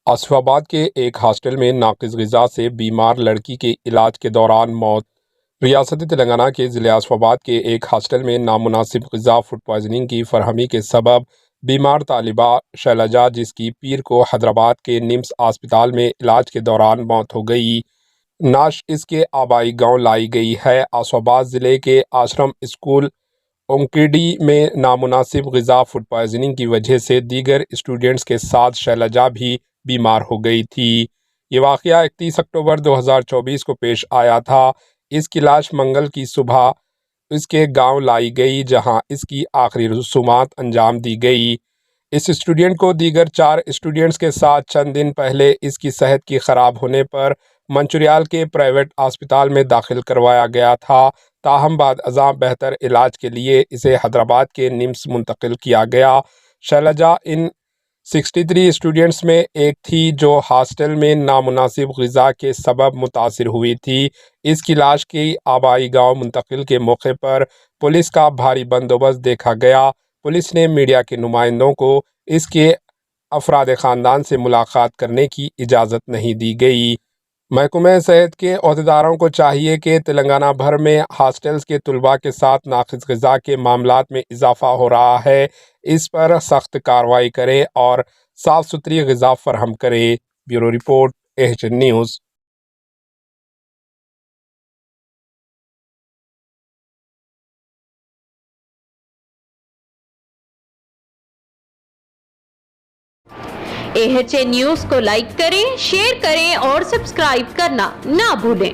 آصف آباد کے ایک ہاسٹل میں ناقص غذا سے بیمار لڑکی کے علاج کے دوران موت۔ ریاست تلنگانہ کے ضلع آصف آباد کے ایک ہاسٹل میں نامناسب غذا فوڈ پوائزننگ کی فراہمی کے سبب بیمار طالبہ شیلجا جس کی پیر کو حیدرآباد کے نمس اسپتال میں علاج کے دوران موت ہو گئی۔ نعش اس کے آبائی گاؤں لائی گئی ہے۔ آصف آباد ضلع کے آشرم اسکول اونکیڈی میں نامناسب غذا فوڈ پوائزننگ کی وجہ سے دیگر اسٹوڈنٹس کے ساتھ شیلجا بھی بیمار ہو گئی تھی۔ یہ واقعہ 31 اکتوبر 2024 کو پیش آیا تھا۔ اس کی لاش منگل کی صبح اس کے گاؤں لائی گئی جہاں اس کی آخری رسومات انجام دی گئی۔ اس اسٹوڈنٹ کو دیگر 4 اسٹوڈنٹس کے ساتھ چند دن پہلے اس کی صحت کی خراب ہونے پر منچریال کے پرائیویٹ اسپتال میں داخل کروایا گیا تھا، تاہم بعد ازاں بہتر علاج کے لیے اسے حیدرآباد کے نمس منتقل کیا گیا۔ شیلجا ان 63 اسٹوڈنٹس میں ایک تھی جو ہاسٹل میں نامناسب غذا کے سبب متاثر ہوئی تھی۔ اس کی لاش کی آبائی گاؤں منتقل کے موقع پر پولیس کا بھاری بندوبست دیکھا گیا۔ پولیس نے میڈیا کے نمائندوں کو اس کے افراد خاندان سے ملاقات کرنے کی اجازت نہیں دی گئی۔ محکمہ صحت کے عہدیداروں کو چاہیے کہ تلنگانہ بھر میں ہاسٹلز کے طلباء کے ساتھ ناقص غذا کے معاملات میں اضافہ ہو رہا ہے، اس پر سخت کارروائی کرے اور صاف ستھری غذا فراہم کرے۔ Bureau report AHN news. AHN news کو لائک کریں، شیئر کریں اور سبسکرائب کرنا نہ بھولیں۔